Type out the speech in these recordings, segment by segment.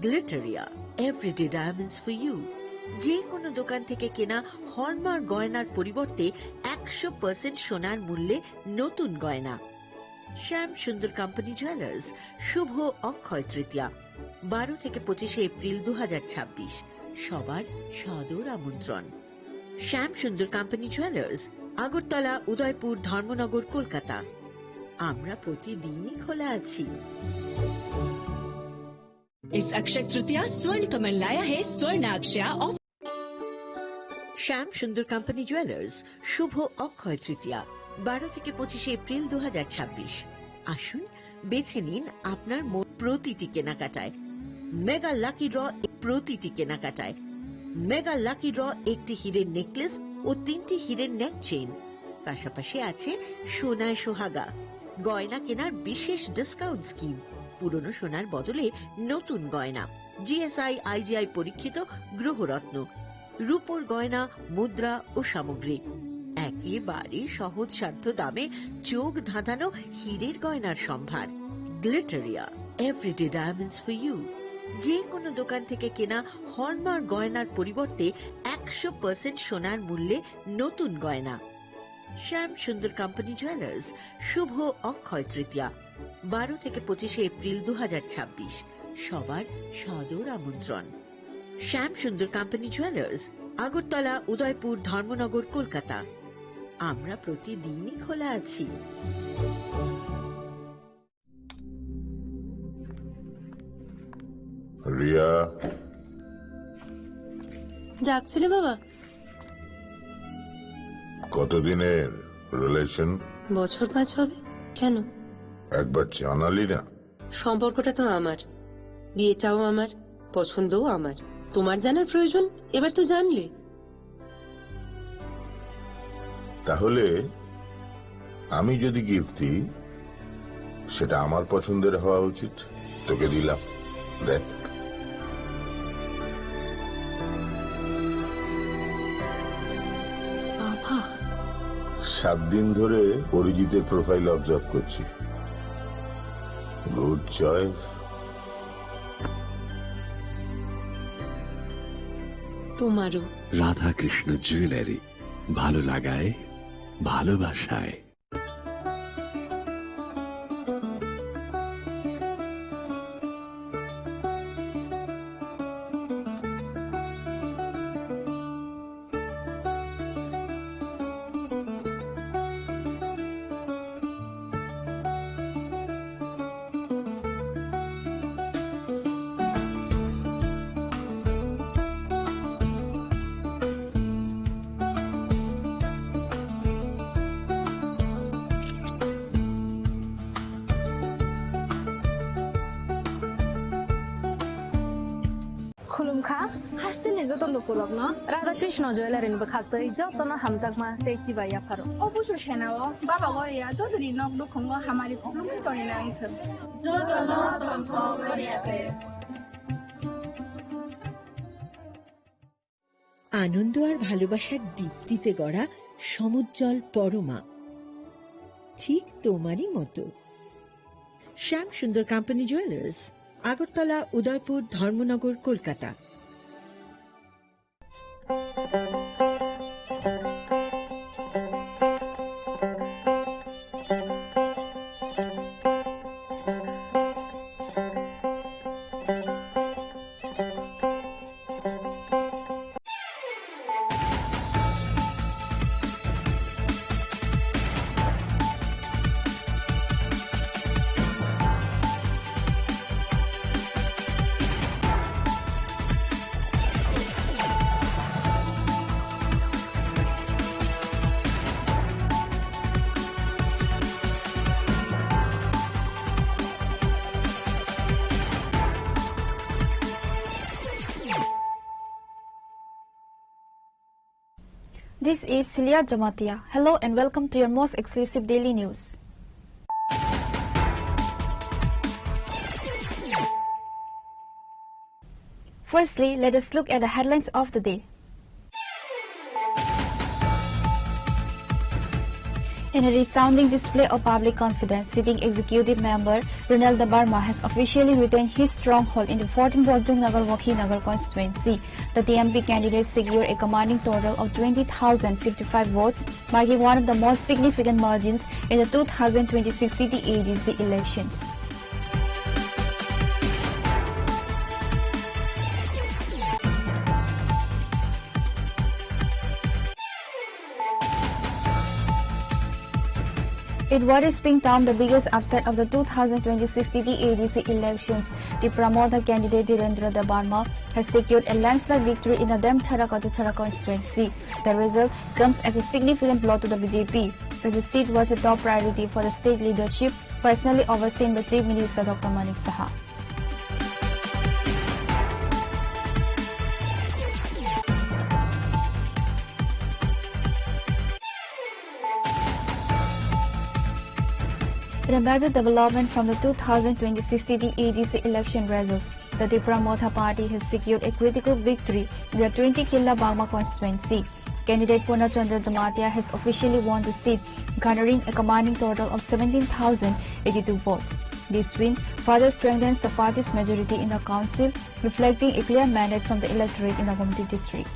গ্লিটারিয়া everyday diamonds for you. যে কোনো দোকান থেকে কেনা হলমার্ক গয়নার পরিবর্তে 100% সোনার মূল্যে নতুন গয়না। শ্যাম সুন্দর কোম্পানি জুয়েলার্স, শুভ অক্ষয় তৃতীয়া 12 থেকে 25 এপ্রিল 2026। সবার সাদর আমন্ত্রণ। শ্যাম সুন্দর কোম্পানি জুয়েলার্স, আগরতলা, উদয়পুর, ধর্মনগর, কলকাতা। আমরা প্রতিদিনই খোলা আছি। इस अक्षय तृतीया स्वर्ण कमल लाया है स्वर्ण अक्षया और শ্যাম সুন্দর কোম্পানি জুয়েলার্স, শুভ অক্ষয় তৃতীয়া 12 থেকে 25 এপ্রিল 2026। আসুন বেছে নিন আপনার প্রতিটি কেনাকাটায়। মেগা লাকি ড্র, প্রতিটি কেনাকাটায় মেগা লাকি ড্র, একটি হীরের নেকলেস ও 3টি হীরের নেক চেইন। পাশাপাশি আছে সোনায় সোহাগা গয়না কেনার বিশেষ ডিসকাউন্ট স্কিম। পুরনো সোনার বদলে নতুন গয়না, জিএসআই আইজিআই পরীক্ষিত গ্রহরত্ন, রূপোর গয়না, মুদ্রা ও সামগ্রী। একেবারে সহজসাধ্য দামে চোখ ধাঁধানো হীরের গয়নার সম্ভার। Glitteria everyday diamonds for you. যে কোনো দোকান থেকে কেনা হলমার্ক গয়নার পরিবর্তে 100% সোনার মূল্যে নতুন গয়না। শ্যাম সুন্দর কোম্পানি জুয়েলার্স, শুভ অক্ষয় তৃতীয়া 12 থেকে 25 এপ্রিল 2026। সবার সাদর আমন্ত্রণ। শ্যাম সুন্দর কোম্পানি জুয়েলার্স, আগরতলা, উদয়পুর, ধর্মনগর, কলকাতা। আমরা প্রতিদিনই খোলা আছি। রিয়া, ডাকছিলে বাবা? কতদিনের রিলেশন? বছর 5 হবে। কেন? একবার জানালি না? সম্পর্কটা তো আমার, বিয়েটাও আমার, পছন্দও আমার। তোমার জানার প্রয়োজন এবার তো জানলে। তাহলে আমি যদি গিফট দিই সেটা আমার পছন্দের হওয়া উচিত। তোকে দিলাম, দেখ। বাবা, 7 দিন ধরে অরিজিতের প্রোফাইল অবজার্ভ করছি। Good choice. তোমারও। রাধাকৃষ্ণ জুয়েলারি, ভালো লাগায় ভালোবাসায়। खुलुमखा हास्तिनि जतन पुरगनो राधाकृष्ण ज्वेलारिनि बखास्ते जतन हामजाकमा तेची बाया फारो অবশ্য সেনাও বাবা গরিয়া যতদিন নক দুখঙ্গ হামারি খুলুম তরি না আইছে जतन तंथ गरियाते। আনন্দ আর ভালোবাসার দীপ্তিতে গড়া সমুজ্জ্বল পরমা, ঠিক তোমারই মতো। শ্যাম সুন্দর company jewellers, Agartala, Udaipur, Dharmanagar, Kolkata. This is Celia Jamatia. Hello and welcome to your most exclusive daily news. Firstly, let us look at the headlines of the day. In a resounding display of public confidence, sitting executive member Ronald Barma has officially retained his stronghold in the 14 Bojong Nagar Wakhi constituency. The TMP candidate secured a commanding total of 20,055 votes, marking one of the most significant margins in the 2026 TTADC elections. It was being termed the biggest upset of the 2026 TTADC elections. The promoter candidate Dhirendra Barma has secured a landslide victory in the Demchara-Katuchara constituency. The result comes as a significant blow to the BJP, as the seat was a top priority for the state leadership, personally overseen by Chief Minister Dr. Manik Saha. In a major development from the 2026 TTADC election results, the Tripura Motha party has secured a critical victory in the 20 Killa Bagma constituency. Candidate Purnachandra Jamatia has officially won the seat, garnering a commanding total of 17,082 votes. This win further strengthens the party's majority in the council, reflecting a clear mandate from the electorate in the Gomti district.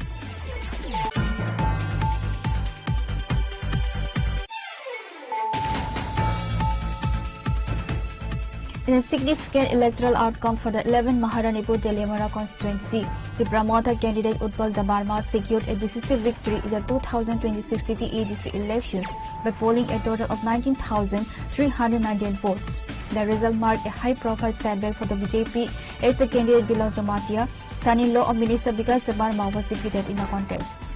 In a significant electoral outcome for the 11 Maharanipur Telemara constituency, the promoter candidate Utpal Dabarma secured a decisive victory in the 2026 TTADC elections by polling a total of 19,398 votes. The result marked a high-profile setback for the BJP as the candidate Bilal Jamatia, son-in-law of Minister Vikas Dabarma, was defeated in the contest.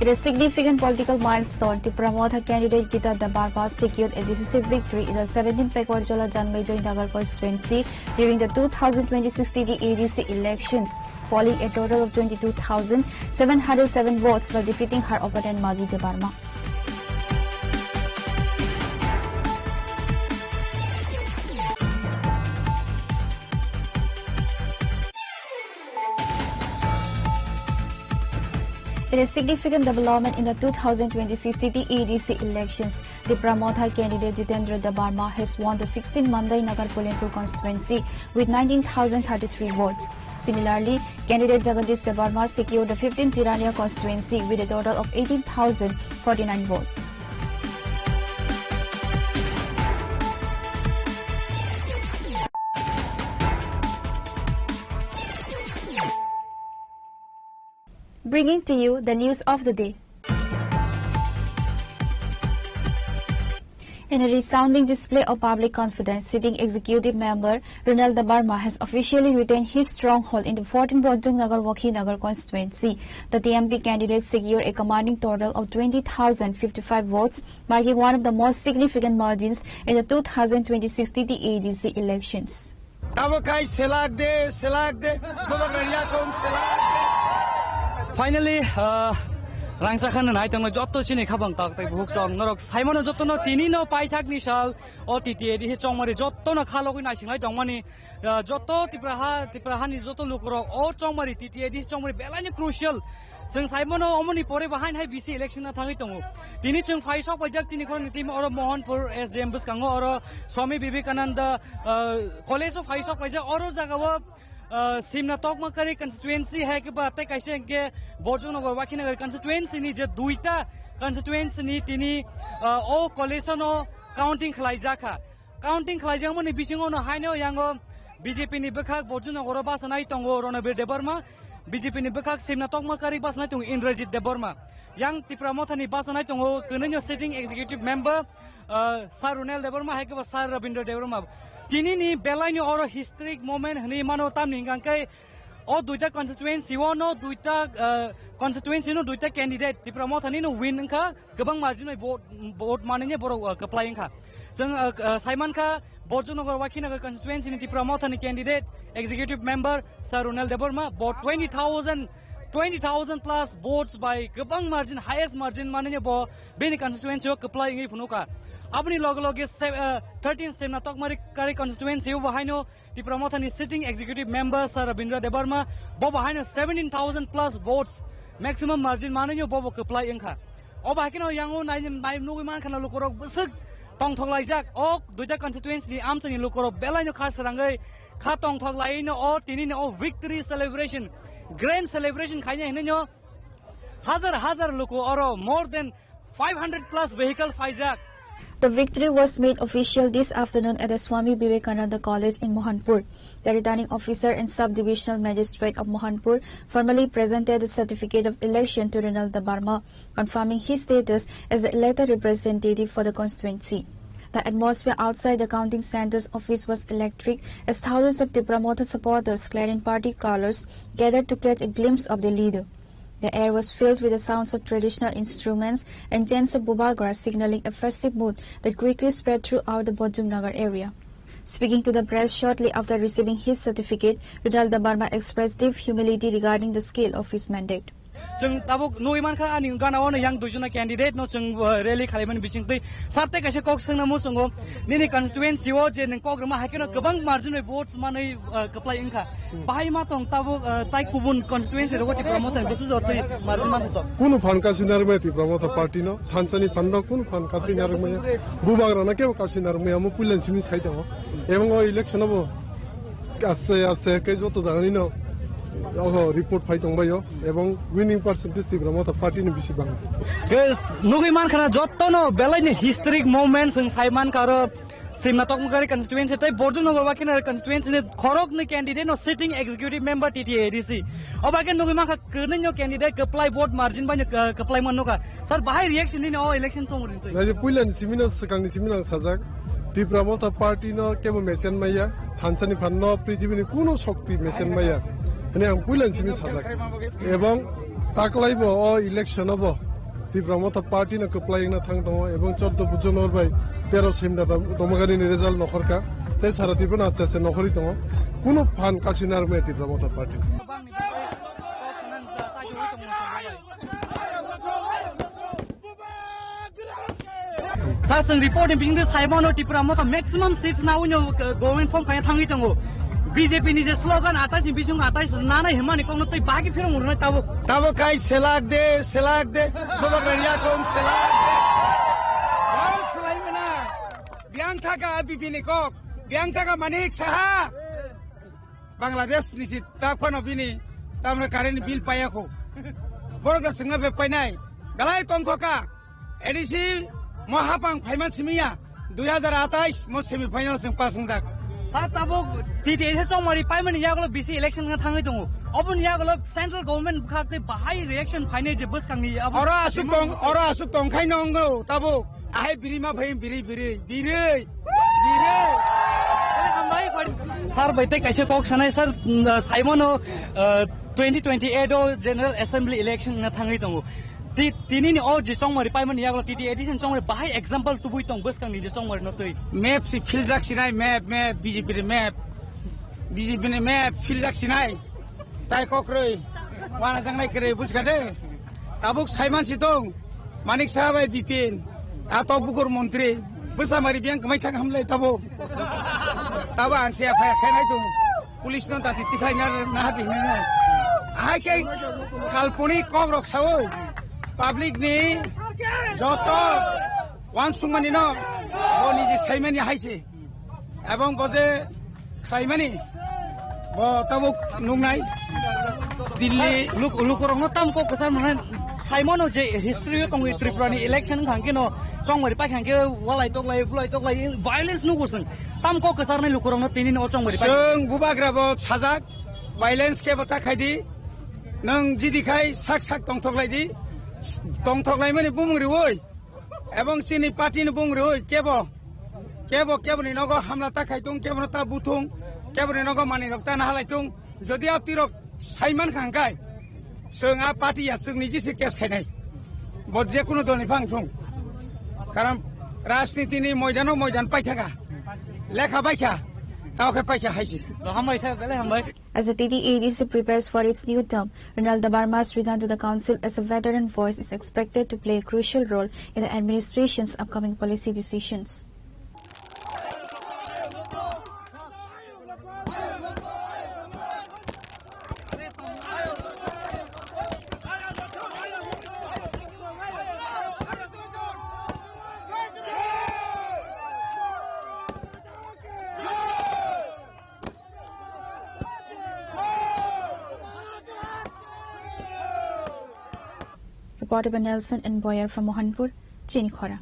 It is a significant political milestone to promote her candidate Gita Dabarma secured a decisive victory in the 17th Pekwarjala Janmejoi Nagar constituency during the 2026 TTADC elections, polling a total of 22,707 votes while defeating her opponent Maji Dabarma. In a significant development in the 2026 TTADC elections, the promoter candidate Jitendra Dabarma has won the 16th Mandai Nagar Pulempur constituency with 19,033 votes. Similarly, candidate Jagadish Dabarma secured the 15th Jirania constituency with a total of 18,049 votes. Bringing to you the news of the day. In a resounding display of public confidence, sitting executive member Ronald Dabarma has officially retained his stronghold in the 14 Bojong Nagar Wakhi constituency. The TMP candidate secured a commanding total of 20,055 votes, marking one of the most significant margins in the 2026 TTADC elections. Finally, Rangsa Khan and I tell my Jotto Chini Kabang Talk the books on Norok Simon Jotono Tinino Paitak Nishal or TTA his Chongmari Jotona Kalo in Icing Light on money Jotto Tiprahani Joto Lukro or Chongmari TTA this Chongmari Belani crucial. Since Simon Omoni Pore behind high BC election at Tangitongo. Tinichung Fai Shop by Jack Tinicon team or Mohanpur as James Kango or Swami Bibikananda College of High Shop by Oro Zagawa. Simna Tokmakari constituency है कि बातें कैसे के बोझों नगर वाकी नगर constituency नि जो दुईटा constituency नि तिनी ओ coalition ओ counting खलाइजा खा counting खलाइजा मो नि बिचिंगो न हाइनो यांगो BJP नि बखाक बोझों नगर बास नाई तंगो रणबीर देबर्मा BJP नि बखाक सिमना तोकमाकारी बास नाई तंगो Indrajit Debbarma yang Tripura Motha नि बास नाई तंगो कनेन्यो sitting executive member Sir Ronald Debarma है कि बस Sir Rabindra Debarma Tini ni belai ni oro historic moment ni mano tam ni ngangkai o duita constituency no duita constituency no duita candidate di promote ni no win ka gebang margin mai vote mananya boro applying ka seng Simon ka Bojo Nagar Wakhi Nagar constituency ni di promote ni candidate executive member Sir Ronald Debarma vote 20,000 plus votes by gebang margin highest margin mananya bo beni constituency o applying i punuka আপনি লগে লগে 13 সেমনা তকমারি কারি constituency বহাইনো টিপ্রামথানি sitting executive member sir Rabindra Debbarma বহাইনো 17,000 plus votes maximum margin মানিনো বব কপ্লাই ইংখা অবাহিনো ইয়াঙ্গো নাই নুগি মান খানা লুকরক বসক tong thong lai jak ok duita constituency amchani lukorok belaino khas rangai kha tong thong lai no o tini no victory celebration grand celebration khaine hinno hazar luko oro more than 500 plus vehicle faijak. The victory was made official this afternoon at the Swami Vivekananda College in Mohanpur. The returning officer and sub-divisional magistrate of Mohanpur formally presented the certificate of election to Ronald Barma, confirming his status as the elected representative for the constituency. The atmosphere outside the counting center's office was electric as thousands of Tipramotha supporters clad in party colours gathered to catch a glimpse of the leader. The air was filled with the sounds of traditional instruments and chants of Bubagra, signaling a festive mood that quickly spread throughout the Bodjumnagar area. Speaking to the press shortly after receiving his certificate, Ronald Barma expressed deep humility regarding the scale of his mandate. Jeng tabuk no iman kha ani gana ono yang dujuna candidate no jeng rally khaliman bising tei sarte kaise kok sengna mu songo nini constituency o je neng kograma hakeno gobang margin rei votes manai kaplai ingkha bahai ma tong tabuk tai kubun constituency ro ti promoter besu jortoi margin ma to kuno fan kasinar me ti promoter party no thansani fanno kuno fan kasinar me bubagra na kebo kasinar me amu pulen simi sai to ebong o election obo aste ke joto jagani no report fight ngbayo ebong winning percentage Tipramotha party ni bisi bang yes nugi man khana jotto no belai ni historic moments ng saiman karo simna tokmugari constituency tai Bodjumnagar bakina constituency ne khorok ni candidate no sitting executive member TTADC obaken nugi man kha kene candidate apply vote margin ba apply man no ka sir bahai reaction ni no election tongrin tai na je puilan simina sakang ni simina sajak Tipramotha party no kebo mesen maya hansani phanno prithibi ni kuno shokti mesen maya মানে আম পুইলান সিমি সাজাক এবং তাকলাইবো ও election হবো Tipramotha party না কপ্লাই না থাং দङ এবং 14 বুজনর by 13 সেমদা দমগানি ni result নখরকা তে সারা টিপন আস্তে আস্তে নখরি দङ কোনো fun কাসিনার May Tipramotha party Sasang report being this Saimano Tipramotha maximum seats now in going from kaya thangi tango BJP ni je slogan atas ni bisung atas nana himani kong noi bagi phirong urna tabo kai selak de sobak ria kong selak de harus selai mana biang thaka bibini kok biang thaka manik saha Bangladesh ni si takon bini tamre karen bill payako borga singa be painai galai tong thoka edisi mohapang phaiman simia 2028 mo semi final sing pasung dak Saat tabuk TTADC chongmari paimani yagolo BC election nga thangai dongo obon yagolo central government khakte bahai reaction phaine je bus kangni ora asuk tong khai nongo tabu ai birima bhai biri hambai sir baite kaise kok sanai sir Saimono 2028 o general assembly election nga thangai dongo tini ni o je chongmari paimani yagolo TTADC chongmari bahai example tubui tong bus kangni je chongmari notoi map si filjak sinai map BJP ni map filjak sinai tai kokroi wana jangnai kre buskade tabuk saiman sitong manik sahabai bipin atau bukur menteri bersama biang kemai thang hamlai tabuk taba ansia phaya khainai tu police non tati tikhai na hati ni ai kai kalponi kogrok sawoi public ni joto wan sumani no boni je saimani haise ebong boje saimani bo tabuk nungnai Delhi lukorong no tam ko kasar man Saimono je history tong Tripura ni election khangke no chongmari pa khangke walai toklai violence nu gusang tam ko kasar ni lukorong no tini no chongmari pa sung bubagra bo sajak violence ke bata khaidi nang jidi khai sak tong toklai di tong toklai mani bumri oi ebong sini party ni bumri oi kebo ni nogo hamla ta khaitung kebo ta butung kebo ni nogo mani rokta na halaitung jodi aptirok Saiman khangkai sung a party ya sung niji se kes khainai bo je kono doni phangthung karam rajniti ni moidan pai thaka lekha baikha taw khe paikha haisi hambai sa bele hambai As the TTADC prepares for its new term, Ronald Dabarma's return to the council as a veteran voice is expected to play a crucial role in the administration's upcoming policy decisions. Reported by Nelson and Boyer from Mohanpur, Chinikhora.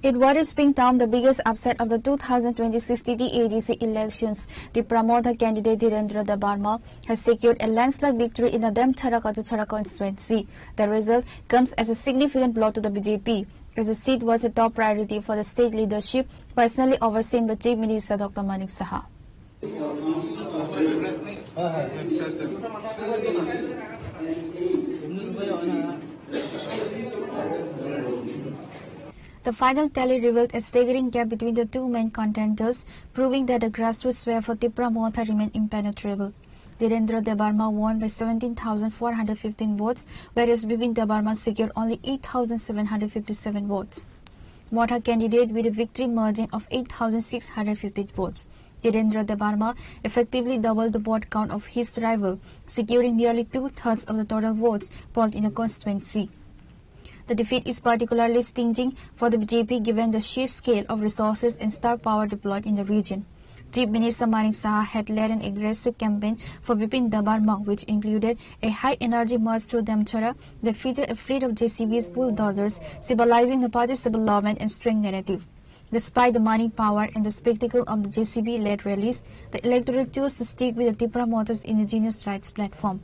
In what is being termed the biggest upset of the 2026 TTADC elections, the Pramodha candidate Dhirendra Dabarma has secured a landslide victory in the Demchara-Katuchara constituency. The result comes as a significant blow to the BJP, as the seat was a top priority for the state leadership, personally overseen by Chief Minister Dr. Manik Saha. The final tally revealed a staggering gap between the two main contenders, proving that the grassroots sphere for Tipra Motha remained impenetrable. Dhirendra Dabarma won by 17,415 votes, whereas Bipin Dabarma secured only 8,757 votes. Motha candidate with a victory margin of 8,650 votes. Dhirendra Dabarma effectively doubled the vote count of his rival, securing nearly two-thirds of the total votes polled in the constituency. The defeat is particularly stinging for the BJP given the sheer scale of resources and star power deployed in the region. Chief Minister Manik Saha had led an aggressive campaign for Bipin Dabarma, which included a high-energy march through Demchara that featured a fleet of JCB's bulldozers, symbolizing the party's development and strength narrative. Despite the money, power and the spectacle of the JCB-led rallies, the electorate chose to stick with the Tipra Motha's indigenous rights platform.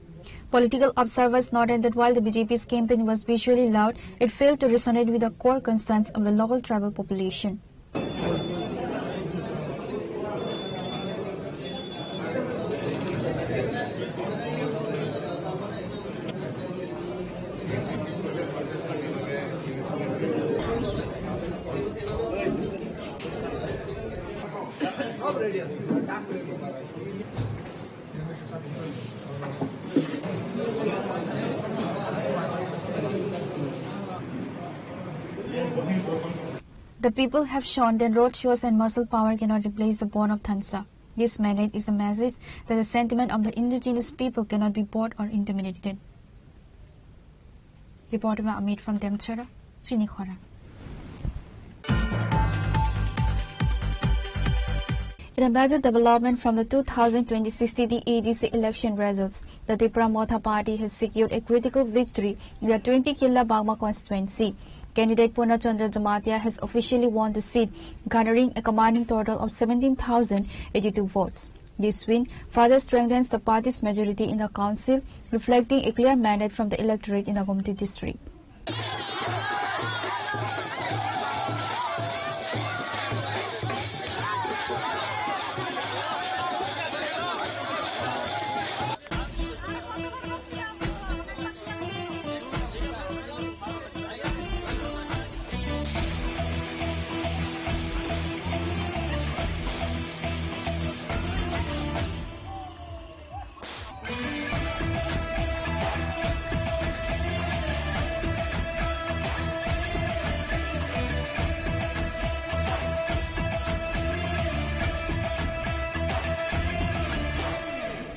Political observers noted that while the BJP's campaign was visually loud, it failed to resonate with the core concerns of the local tribal population. The people have shown that road shows and muscle power cannot replace the bond of Thansa. This mandate is a message that the sentiment of the indigenous people cannot be bought or intimidated. Reported by Amit from Demchara, Chinikhora. In a major development from the 2026 TTADC election results, the Tipra Motha party has secured a critical victory in the 20 Killa Bagma constituency. Candidate Purnachandra Jamatia has officially won the seat, garnering a commanding total of 17,082 votes. This win further strengthens the party's majority in the council, reflecting a clear mandate from the electorate in the Gomti district.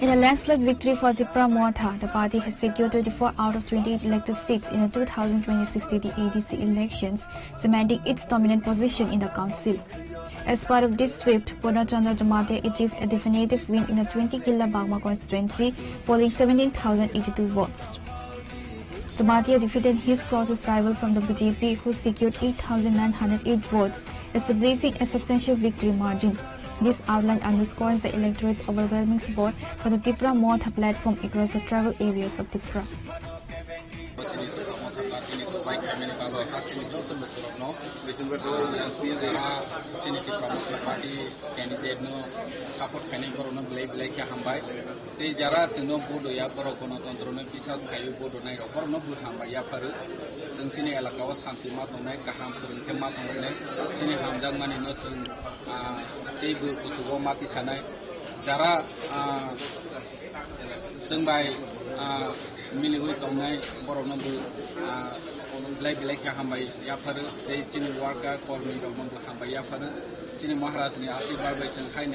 In a landslide victory for Tipra Motha, the party has secured 24 out of 28 elected seats in the 2026 TTADC elections, cementing its dominant position in the council. As part of this sweep, Purnachandra Jamatia achieved a definitive win in the 20 Killa Bagma constituency, polling 17,082 votes. Jamatia defeated his closest rival from the BJP, who secured 8,908 votes, establishing a substantial victory margin. This outline underscores the electorate's overwhelming support for the Tipra Motha platform across the tribal areas of Tipra. পাইখানি বাবা হাসিনি যত লোকরত্ন চিনি Tripura party candidate support খাইনি corona বিলাই বিলাই खे हामबाय ते जरा जोंनो बड'या बर' गणतन्त्रनो बिसास खायो बड'नाय रखरनो बु हामबाय याफारो जों जोंनि एलाकायाव शान्ति मा दंनाय गाहाम फोरोंथाय मा दंनाय जोंनि हामजां मानिनो जों दै बुथुआव माति सानाय जरा जों बाय मिलिवै दंनाय बर'नो बु बिलाइ बिलाइ खे हामबाय याफारो ते जोंनि वार्कार कर्मी दंमोन बु हामबाय याफारो जोंनि महाराजनि आशीर्बाद जों हाय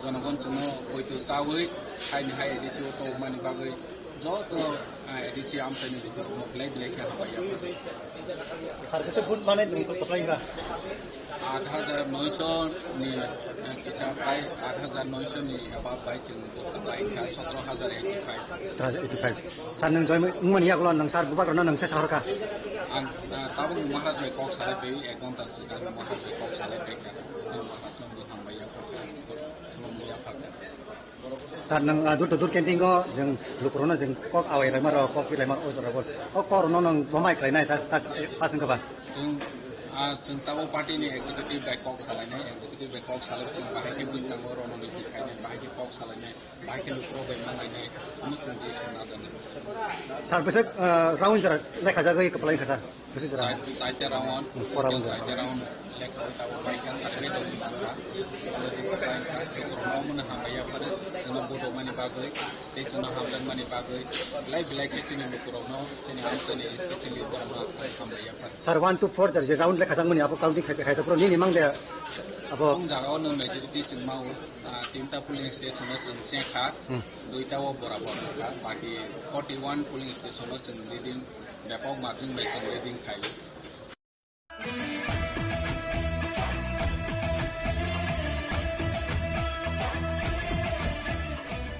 जनगण जोंनो हयतो चावै हाय एडिसि अट' मानि बागै जत एडिसि आमसाइनि बेफोरखौ बिलाइ बिलाइ खे हामबाय याफारो सारबेसे भोट माने कपलाइगा 8,900 नि किसा प्राय 8,900 नि अबाब बाय जों कपलाइगा 17,085 सार नों जय मुनि आगला नों सार बुबाग्रना नों से सरका आं ताबो महाराज बाय कक सालाय बे 1 घन्टा सिगां महाराज बाय कक सालाय बे जों महाराज नंगौ हामबाय याफारो सार नों दूर कैंपिंग जों लुकरनो जों कक आवायलाय मार कक बिलाय मार ओजराबो अ करनो नों बमाय खायनाय ता पासिं खबा जों ताबो पार्टीनि एक्जिक्यूटिव बाय कक सालायनाय जों बाहायके बुझनांगौ रणनीति खायनाय बाहायके कक सालायनाय बाहायके लुकरो बाय मांगायनाय मिसन जेसन नाजानाय सार बेसे राउंड जरा लेखा जागै कपलाइ खसा बेसे जरा साइड राउंड लेखा ताबो बायका साखै दं मानसा मन हामबाय याफारो जोंनो बड'मानि बागै बे जोंनो हामजां मानि बागै बिलाइ के जोंनि लुकरावनो जोंनि आमसानि स्पेशली बरमा हामबाय याफारो सार 1 to 4 जरा राउंड लेखा जांमनि आपो काउंटिंग खायते प्रो नि मांदे आपो जागाव नो मेजॉरिटी जों मावो 3टा पुलिंग स्टेशनाव जों चेखा 2टा बराबर बाकी 41 पुलिंग स्टेशनाव जों लिडिंग बेपाव मार्जिन बाय जों लिडिंग खायो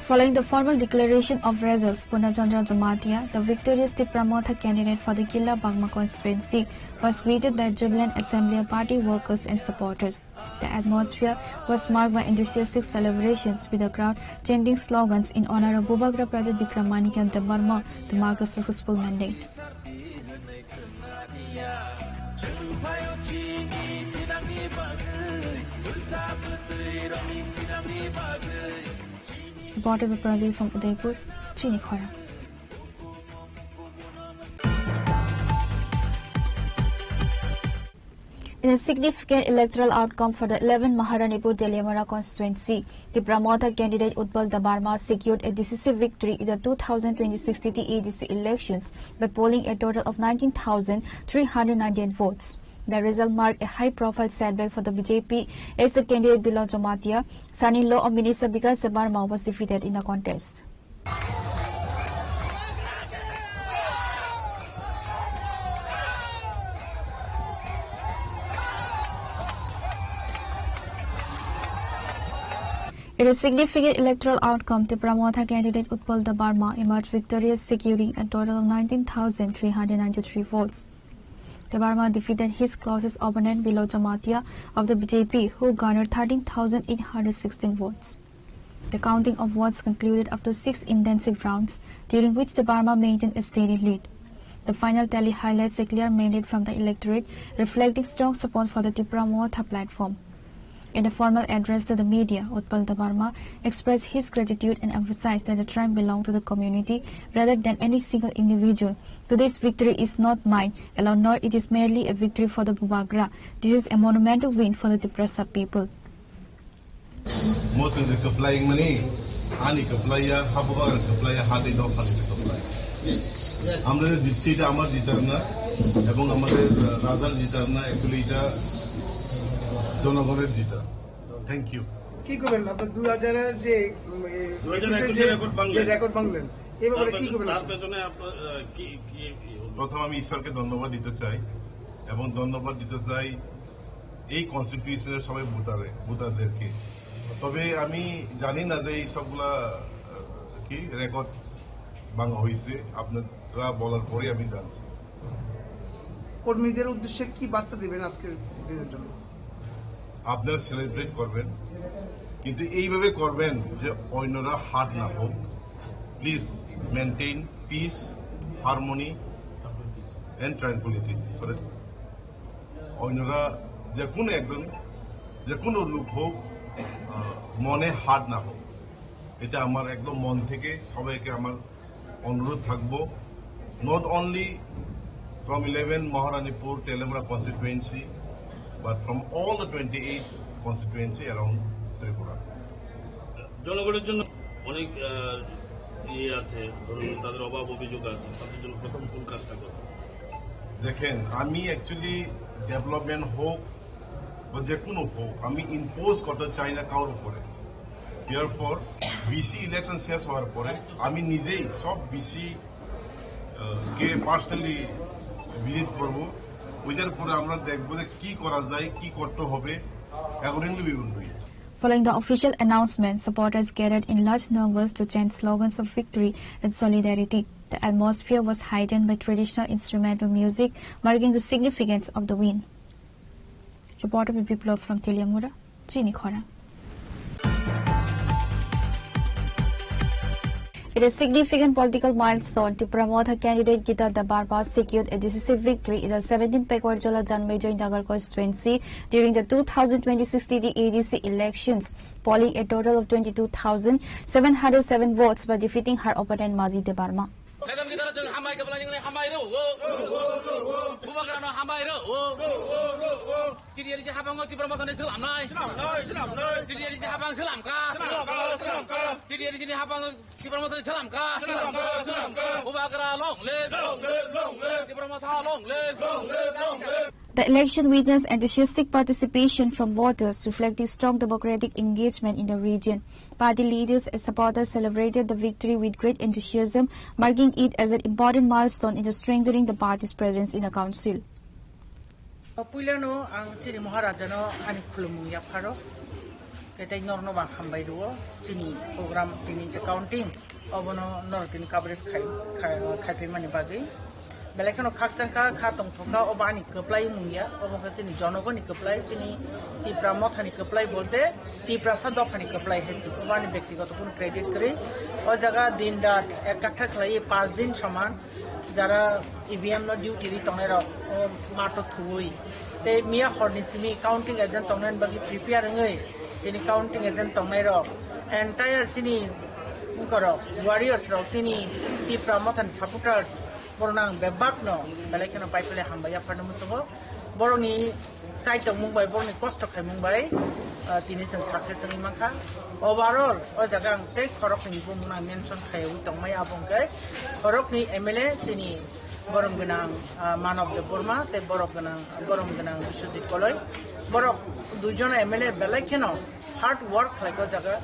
Following the formal declaration of results, Purnachandra Jamatia, the victorious Tipramotha candidate for the Killa Bagma constituency, was greeted by jubilant assembly of party workers and supporters. The atmosphere was marked by enthusiastic celebrations, with the crowd chanting slogans in honor of Bubagra Pradit Vikramanikya Debarma to mark a successful mandate. Reported by Pradeep from Udaipur, Chini Khora. In a significant electoral outcome for the 11 Maharanipur Deliamara constituency, the Pramotha candidate Utpal Dabarma secured a decisive victory in the 2026 CT ADC elections by polling a total of 19,398 votes. The result marked a high-profile setback for the BJP as the candidate Bilal Jamatia, son-in-law of Minister Vikas Dabarma, was defeated in the contest. In a significant electoral outcome, the Pramotha candidate Utpal Dabarma emerged victorious, securing a total of 19,393 votes. Dabarma defeated his closest opponent Bilal Jamatia of the BJP, who garnered 13,816 votes. The counting of votes concluded after 6 intensive rounds, during which Dabarma maintained a steady lead. The final tally highlights a clear mandate from the electorate, reflecting strong support for the Tipramotha platform. In a formal address to the media, Utpal Dabarma expressed his gratitude and emphasized that the triumph belonged to the community rather than any single individual. Today's victory is not mine alone, nor it is merely a victory for the Bubagra. This is a monumental win for the Tiprasa people. Most of the complying money, Ani Kaplaya, Habubagan Kaplaya, Hadi no Hadi Kaplaya. আমরা দিচ্ছি এটা আমার জিতার না এবং আমাদের রাজার জিতার না, actually এটা জনগণের জিতা। Thank you. কি করবেন আপনার 2000 এর যে রেকর্ড ভাঙলেন, এই ব্যাপারে কি করবেন? তার পেছনে আপনার কি প্রথম আমি ঈশ্বরকে ধন্যবাদ দিতে চাই এবং ধন্যবাদ দিতে চাই এই কনস্টিটিউশনের সবাই ভোটারদেরকে। তবে আমি জানি না যে এই সবগুলা কি রেকর্ড ভাঙা হয়েছে, আপনারা বলার পরে আমি জানছি। কর্মীদের উদ্দেশ্যে কি বার্তা দিবেন আজকের দিনের জন্য? আপনারা সেলিব্রেট করবেন, কিন্তু এইভাবে করবেন যে অন্যরা হাত না হোক। Please maintain piece, harmony and tranquility so that অন্যরা যে কোনো একজন যে কোনো লোক হোক মনে হাত না হোক এটা আমার একদম মন থেকে সবাইকে আমার অনুরোধ থাকবো not only from 11 Maharanipur Telemra constituency but from all the 28 constituency around Tripura. জনগণের জন্য অনেক আছে ধরুন তাদের অভাব অভিযোগ আছে তাদের জন্য প্রথম কোন কাজটা করবে দেখেন আমি অ্যাকচুয়ালি ডেভেলপমেন্ট হোক বা যে কোনো হোক আমি ইম্পোজ করতে চাই না কারোর উপরে Therefore, বিসি ইলেকশন শেষ হওয়ার পরে আমি নিজেই সব বিসি কে পার্সোনালি ভিজিট করব ওইটার পরে আমরা দেখব যে কি করা যায় কি করতে হবে accordingly we will do it Following the official announcement, supporters gathered in large numbers to chant slogans of victory and solidarity. The atmosphere was heightened by traditional instrumental music, marking the significance of the win. Reporter Biplov from Teliamura, Chini Khora. It is a significant political milestone to promote her candidate Gita Dabarma secured a decisive victory in the 17th Pekwar-Jola Janmejoi Nagar constituency during the 2026 TD-ADC elections, polling a total of 22,707 votes by defeating her opponent Mazi Dabarma. The election witnessed enthusiastic participation from voters, reflecting strong democratic engagement in the region. Party leaders and supporters celebrated the victory with great enthusiasm, marking it as an important milestone in the strengthening the party's presence in the council. Puilano ang sini Maharajano ani kulumuya pharo ketai norno ba hambai ruo sini program ini accounting obono nortin coverage khai mani bagi belekano khakchangka khatong thoka obani keplai mungya oboka sini jonogoni keplai sini tipra mothani keplai bolte tipra sadofani keplai hesi obani ব্যক্তিগত কোন credit করে ও জায়গা দিন রাত এককাঠা খাই 5 দিন সমান যারা ইভিএম নো ডিউটি দি তনেরা মাটো থুই তে মিয়া হরনিসিমি কাউন্টিং এজেন্ট তনেন বাকি প্রিপেয়ার ngei তিনি কাউন্টিং এজেন্ট তনেরা এন্টায়ার সিনি করো ওয়ারিয়র্স র সিনি টিপ্রা মথান সাপোর্টার্স বরনাং বেবাকনো বেলেকেনো পাইপলে হামবায়া ফারনমুসঙ্গ বরনি চাইতো মুম্বাই বরনি কষ্ট খাই মুম্বাই তিনি जों সাকসেস जोंनि माखा ओवरऑल ओ जगह ते खरकनि बुंना मेंशन खायो तंमाय आबंगै खरकनि एमएलए सिनि बरम गोनां मानव देव बर्मा ते बरम गोनां बिश्वजित कलय बरक दुइजन एमएलए बेलेकेनो हार्ड वर्क खायको जगह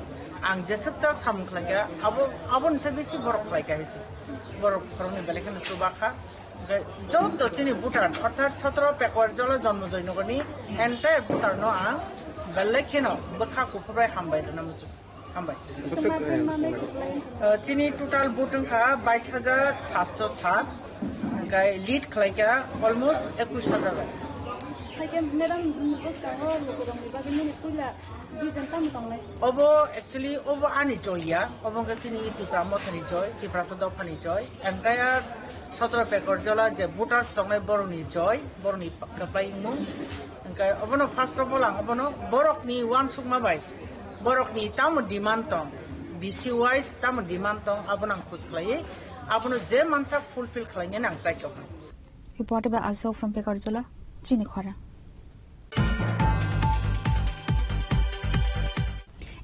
आं जेसेबता सामु खायगा आबन से बेसि बरक खायगा हिसि बरक खरकनि बेलेकेनो सुबाखा যত চিনি ভুটান অর্থাৎ 17 পেকওয়ার-জলা জন্মজয় নগরনি এন্টায়ার ভুটান ন আ বেলেকেন বখা কুফরাই হামবাই দনামু হামবাই চিনি টোটাল ভোটংखा 22707 গায় lead খাইকা almost 21000 Obo actually obo ani joya obo gachini tipra mothani joy tipra sadofani joy entire 17 Pekwar-Jola je voters tongnai boroni joy boroni kapai mu engkai obono first of all obono borokni wan sukma bai borokni tam demand tong BC wise tam demand tong abonang khusklai abono je mansa fulfill khlainge nang saiko. Reported by Ashok from Pekwar-Jola, Chini Khora.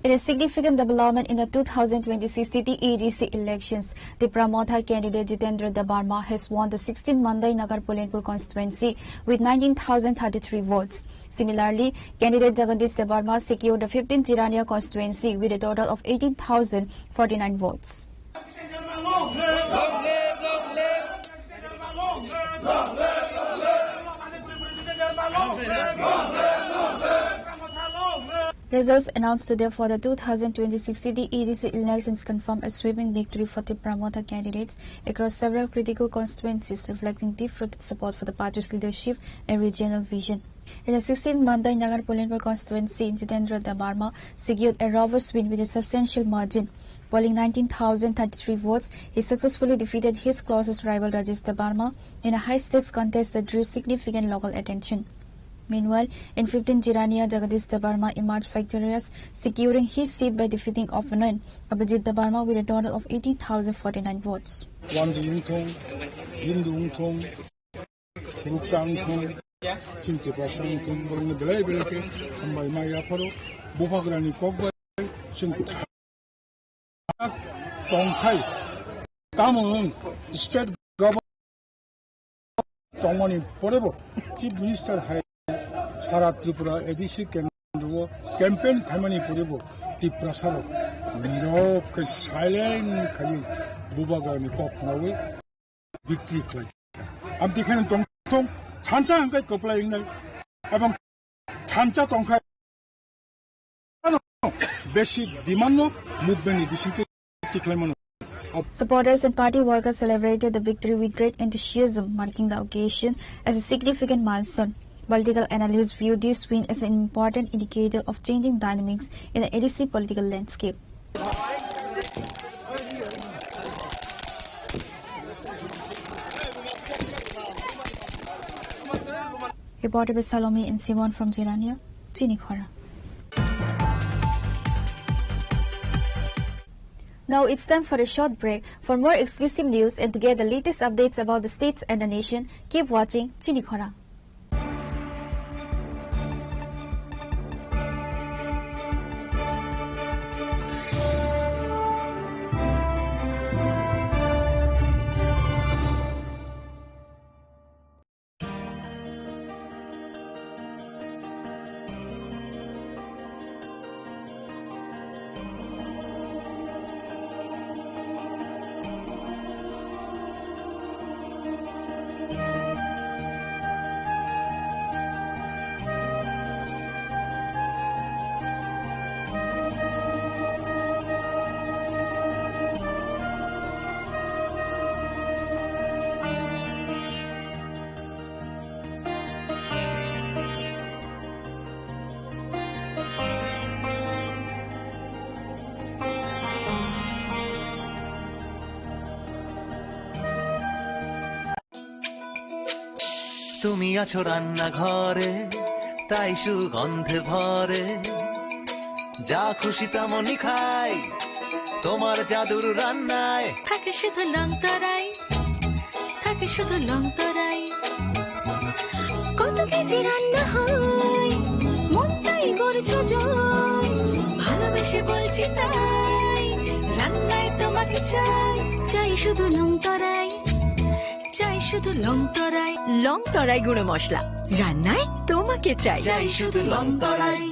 It is a significant development in the 2026 TD-ADC elections. The Pramodha candidate Jitendra Dabarma has won the 16th Mandai Nagar Pulenpur constituency with 19,033 votes. Similarly, candidate Jagadish Dabarma secured the 15th Jirania constituency with a total of 18,049 votes. Results announced today for the 2026 TD-ADC elections confirm a sweeping victory for the Pramodha candidates across several critical constituencies, reflecting deep-rooted support for the party's leadership and regional vision. In the 16th Mandai Nagar Pulenpur constituency, Jitendra Dabarma secured a robust win with a substantial margin. Polling 19,033 votes, he successfully defeated his closest rival Rajesh Debarma in a high-stakes contest that drew significant local attention. Meanwhile, in 15 Jirania, Jagadish Debarma emerged victorious, securing his seat by defeating opponent Abhijit Debarma with a total of 18,049 votes. 완주융통, 인두융통, 기국상통, 김태파상통, 그런 거 별의별게 한마디 많이 앞으로 무파그라니 꼭봐 지금 다 동파이 담은 스테이트 거버 동원이 보내고 집 미니스터 하에 사라 트리푸라 에디시 캔두고 캠페인 타만이 보내고 트리푸라 사로 미로 그 사일렌 가이 무파그라니 꼭 나오고 빅트리 클 암티카는 동통 찬자 한가지 거플라 있는 ଏବଂ 찬자 동카 Supporters and party workers celebrated the victory with great enthusiasm, marking the occasion as a significant milestone. Political analysts view this win as an important indicator of changing dynamics in the ADC political landscape. Reported by Salome and Simon from Jirania, Chinikhora. Now it's time for a short break. For more exclusive news and to get the latest updates about the states and the nation, keep watching Chinikhora. তুমি আছো রান্নাঘরে তাই সুগন্ধে ভরে যা খুশি তেমনই খাই তোমার জাদুর রান্নায় থাকে শুধু লংতরাই থাকে শুধু লংতরাই কত কেজি রান্না হয় মনটাই করছো জয় ভালোবেসে বলছি তাই রান্নায় তোমাকে চাই চাই শুধু লংতরাই চাই শুধু লংতরাই লংতরাই গুঁড়ো মশলা রান্নায় তোমাকে চাই চাই শুধু লংতরাই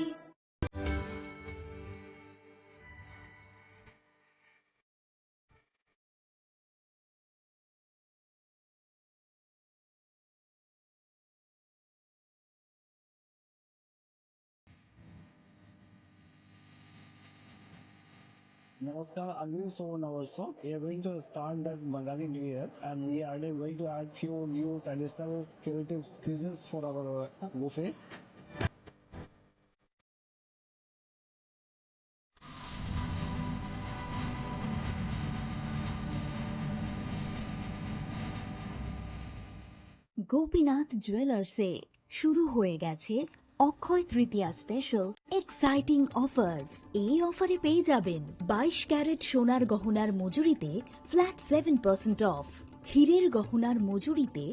Namaskar, I'm so also. We are going to start that Bengali New Year, and we are going to add few new traditional creative cuisines for our buffet. Gopinath জুয়েলার্সে শুরু হয়ে গেছে Akshaya Tritiya special exciting offers. এই অফারে পেয়ে যাবেন 22 ক্যারেট সোনার গহনার মজুরিতে flat 7% of, হীরের গহনার মজুরিতে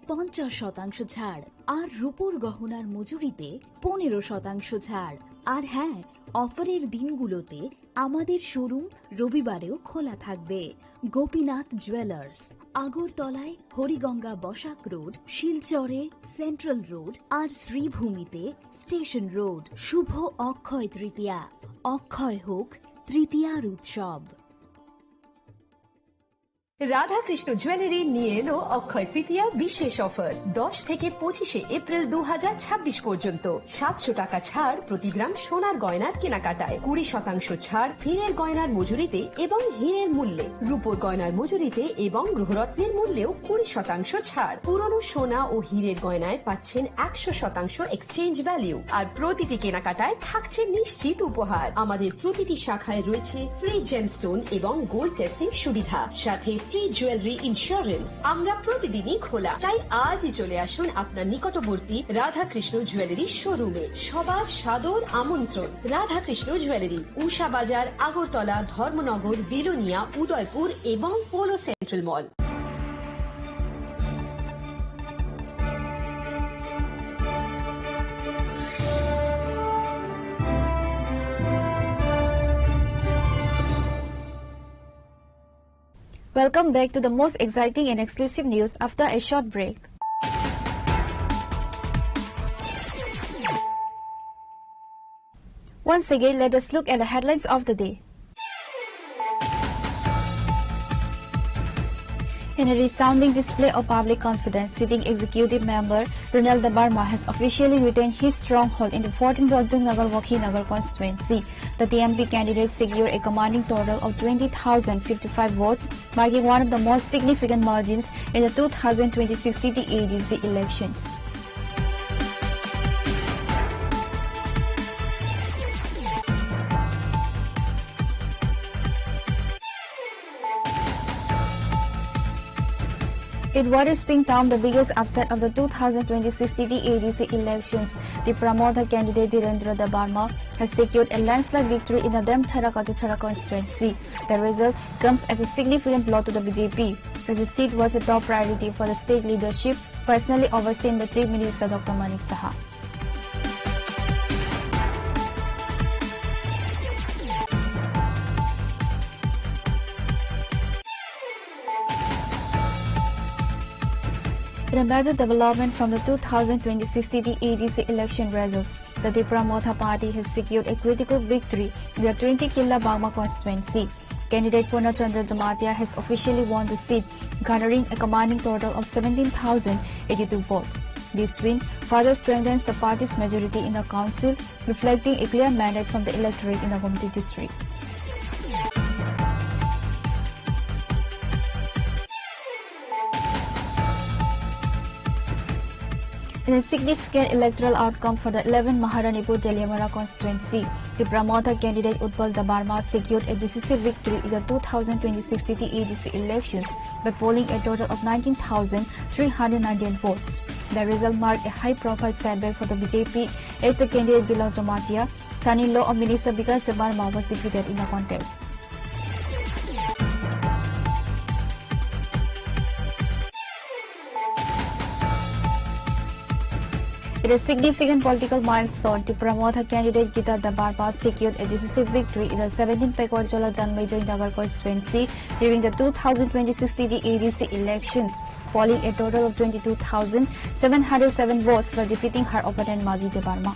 50% ছাড়, আর রূপোর গহনার মজুরিতে 15% ছাড়। আর হ্যাঁ, অফারের দিনগুলোতে আমাদের শোরুম রবিবারেও খোলা থাকবে। গোপীনাথ জুয়েলার্স, আগরতলায় হরিগঙ্গা বসাক রোড, শিলচরে সেন্ট্রাল রোড, আর শ্রীভূমিতে স্টেশন রোড। শুভ অক্ষয় তৃতীয়া, অক্ষয় হোক তৃতীয়ার উৎসব। রাধাকৃষ্ণ জুয়েলারি নিয়ে এলো অক্ষয় তৃতীয়া বিশেষ অফার 10 থেকে 25 এপ্রিল 2026 পর্যন্ত 700 টাকা ছাড় প্রতি গ্রাম সোনার গয়নার কেনাকাটায় 20% ছাড় হীরের গয়নার মজুরিতে এবং হীরের মূল্যে রূপোর গয়নার মজুরিতে এবং গ্রহরত্নের মূল্যেও 20% ছাড় পুরনো সোনা ও হীরের গয়নায় পাচ্ছেন 100% এক্সচেঞ্জ ভ্যালু আর প্রতিটি কেনাকাটায় থাকছে নিশ্চিত উপহার আমাদের প্রতিটি শাখায় রয়েছে ফ্রি জেমস্টোন এবং গোল্ড টেস্টিং সুবিধা সাথে ফ্রি জুয়েলারি ইন্স্যুরেন্স আমরা প্রতিদিনই খোলা তাই আজই চলে আসুন আপনার নিকটবর্তী রাধাকৃষ্ণ জুয়েলারি শোরুমে সবার সাদর আমন্ত্রণ রাধাকৃষ্ণ জুয়েলারি উষা বাজার আগরতলা ধর্মনগর বিলোনিয়া উদয়পুর এবং polo central mall Welcome back to the most exciting and exclusive news after a short break. Once again, let us look at the headlines of the day. In a resounding display of public confidence, sitting executive member Ronald Dabarma has officially retained his stronghold in the 14 Rajanagar Wakhinagar constituency. The TMP candidate secured a commanding total of 20,055 votes, marking one of the most significant margins in the 2026 city ADC elections. In what is being termed the biggest upset of the 2026 city ADC elections, the promoter candidate Dhirendra Dabarma has secured a landslide victory in the Demchara-Katuchara constituency. The result comes as a significant blow to the BJP, as the seat was a top priority for the state leadership, personally overseen by Chief Minister Dr. Manik Saha. In a major development from the 2026 city ADC election results, the Dipra Motha party has secured a critical victory in the 20 Killa Bagma constituency. Candidate Purnachandra Jamatia has officially won the seat, garnering a commanding total of 17,082 votes. This win further strengthens the party's majority in the council, reflecting a clear mandate from the electorate in the Gomti district. In a significant electoral outcome for the 11 Maharanipur Deliamara constituency, the promoter candidate Utpal Dabarma secured a decisive victory in the 2026 city ADC elections by polling a total of 19,398 votes. The result marked a high-profile setback for the BJP as the candidate Bilal Jamatia, son-in-law of Minister Vikas Dabarma, was defeated in the contest. In a significant political milestone, the promoter candidate Gita Dabarma secured a decisive victory in the 17th Pekwarjola Janmaijoy Nagar constituency during the 2026 city ADC elections, polling a total of 22,707 votes for defeating her opponent Maji Dabarma.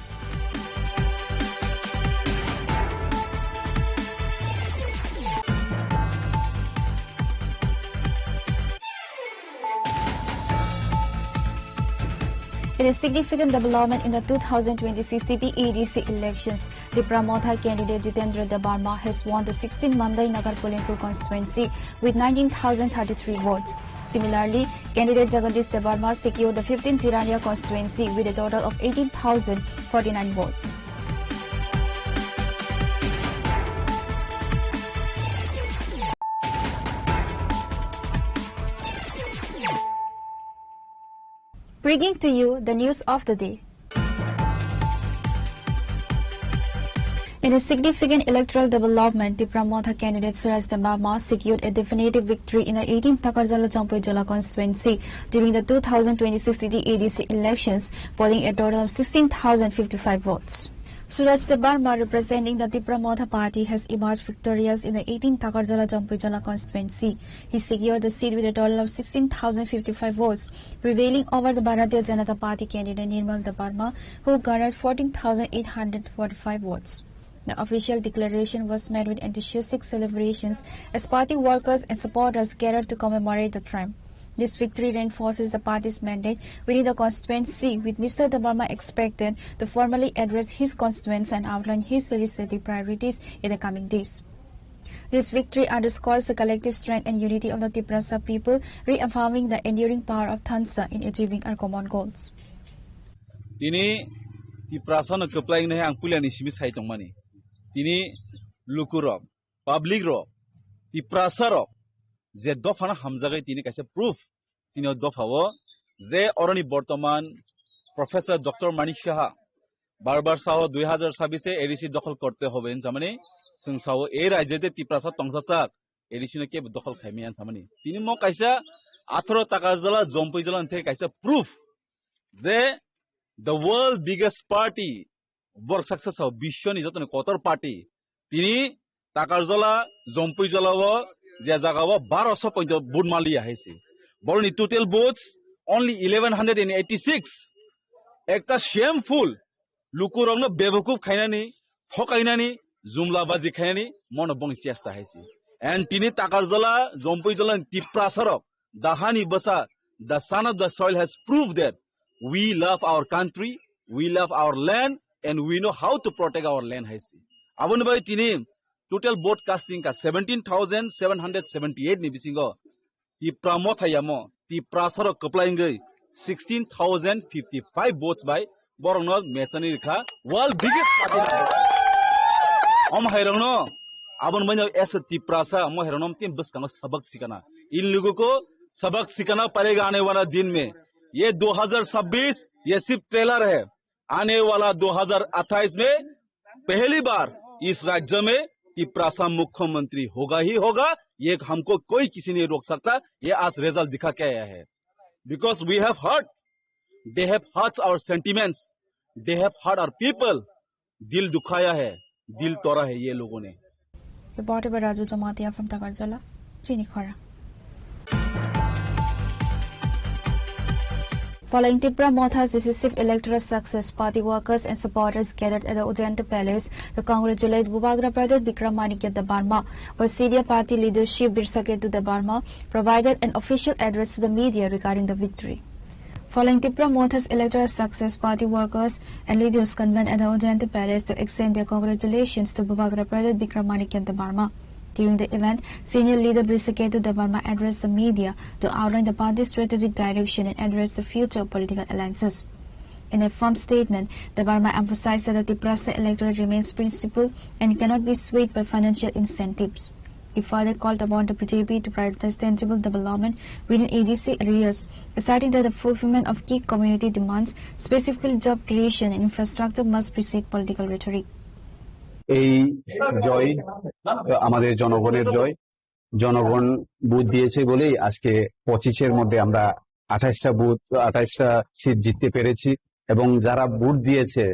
In a significant development in the 2026 city ADC elections, the promoter candidate Jitendra Dabarma has won the 16th Mandai Nagar Pulempur constituency with 19,033 votes. Similarly, candidate Jagadish Dabarma secured the 15th Jirania constituency with a total of 18,049 votes. Bringing to you the news of the day. In a significant electoral development, the promoter candidate Suraj Dabarma secured a definitive victory in the 18th Takarjala Champoijola constituency during the 2026 city ADC elections, polling a total of 16,055 votes. Suraj Dabarma, representing the Dipra Motha party, has emerged victorious in the 18th Takarjala Champoijola constituency. He secured the seat with a total of 16,055 votes, prevailing over the Bharatiya Janata Party candidate Nirmal Dabarma, who garnered 14,845 votes. The official declaration was met with enthusiastic celebrations as party workers and supporters gathered to commemorate the triumph. This victory reinforces the party's mandate within the constituency, with Mr. Debarma expected to formally address his constituents and outline his legislative priorities in the coming days. This victory underscores the collective strength and unity of the Tiprasa people, reaffirming the enduring power of Tansa in achieving our common goals. Tini Tiprasa no keplaing nahe ang pulian isimi sai tongmani. Tini lukurok, public rok, Tiprasa rok, je dofana hamzagai tini kaise proof. Tini dofawo je orani bortoman Professor Dr. Manik Shaha barbar saho 2026 e ADC দখল করতে হবে জামানে जों सावो ए राज्यते तिप्रासा तंसासाक एडिशने के दखल खाइमियान थामानि तिनि म काइसा 18 टाका जला जम्पै जला अन्थे काइसा प्रूफ जे द वर्ल्ड बिगेस्ट पार्टी वर सक्सेस हो विश्वनि जतने कतर पार्टी तिनि टाका जला जम्पै जलावो जे जागावो 1200 पॉइंट बुट मालिया हैसे बरनि टोटल votes only 1186 एकटा शेमफुल लुकुरंनो बेबकुब खाइनानि फकाइनानि जुमला बाजी खाइनानि मन बंग चेष्टा हैसे एंड तिनि टाकार जला जम्पै जला तिप्रासरक दाहानि बसा the son of the soil has proved that we love our country, we love our land, and we know how to protect our land हैसे abon bai tini total vote casting ka 17,778 ni bisingo tipramo thayamo tiprasarok kaplaingai 16,055 votes by borno mechani rikha world biggest party om hairangno abon banyo es tiprasa mo hairanam tim bus kanga sabak sikana इन लोगों को सबक सिखाना पड़ेगा आने वाला दिन में ये 2026 ये सिर्फ ट्रेलर है आने वाला 2028 में पहली बार इस राज्य में तिप्रासा मुख्यमंत्री होगा ही होगा ये हमको कोई किसी नहीं रोक सकता ये आज रिजल्ट दिखा के आया है because we have heard they have hurt our sentiments they have hurt our people दिल दुखाया है दिल तोड़ा है ये लोगों ने Reported by Raju Jamatia from Tagarjala, Chini Khora. Following Tipra Motha's decisive electoral success, party workers and supporters gathered at the Ujjanta Palace to congratulate Bubagra brother Vikramaditya Debarma, while senior party leadership Birsaketu Debarma provided an official address to the media regarding the victory. Following Tipra Motha's electoral success, party workers and leaders convened at the Ujjanta Palace to extend their congratulations to Bubagra brother Vikramaditya Debarma. During the event, senior leader Birsaketu Debarma addressed the media to outline the party's strategic direction and address the future of political alliances. In a firm statement, Debarma emphasized that the Tiprasa electorate remains principled and cannot be swayed by financial incentives. He further called upon the BJP to prioritize tangible development within ADC areas, asserting that the fulfillment of key community demands, specifically job creation and infrastructure, must precede political rhetoric. এই জয় আমাদের জনগণের জয় জনগণ booth দিয়েছে বলেই আজকে 25-এর মধ্যে আমরা 28টা seat জিততে পেরেছি এবং যারা ভোট দিয়েছে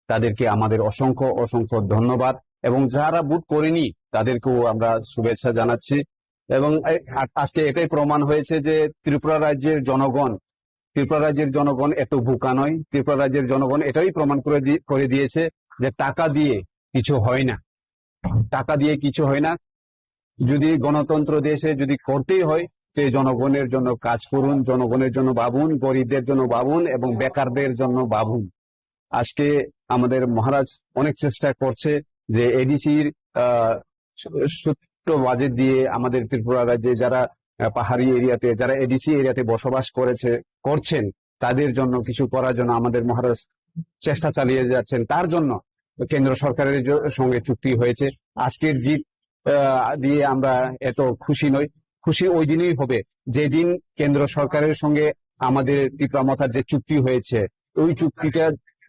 তাদেরকে আমাদের অসংখ্য অসংখ্য ধন্যবাদ এবং যারা ভোট করেনি তাদেরকেও আমরা শুভেচ্ছা জানাচ্ছি এবং আজকে এটাই প্রমাণ হয়েছে যে ত্রিপুরা রাজ্যের জনগণ এত বোকা নয় ত্রিপুরা রাজ্যের জনগণ এটাই প্রমাণ করে দিয়েছে যে টাকা দিয়ে কিছু হয় না যদি গণতন্ত্র দেশে যদি করতেই হয় তো জনগণের জন্য কাজ করুন জনগণের জন্য ভাবুন গরিবদের জন্য ভাবুন এবং বেকারদের জন্য ভাবুন আজকে আমাদের মহারাজ অনেক চেষ্টা করছে যে এডিসির ছোট্ট বাজেট দিয়ে আমাদের ত্রিপুরা রাজ্যে যারা পাহাড়ি এরিয়াতে যারা এডিসি এরিয়াতে বসবাস করছেন তাদের জন্য কিছু করার জন্য আমাদের মহারাজ চেষ্টা চালিয়ে যাচ্ছেন তার জন্য কেন্দ্র সরকারের সঙ্গে চুক্তি হয়েছে আজকের জিত দিয়ে আমরা এত খুশি নই খুশি ওই দিনই হবে যেদিন কেন্দ্র সরকারের সঙ্গে আমাদের ত্রিপুরা মথার যে চুক্তি হয়েছে ওই চুক্তিটা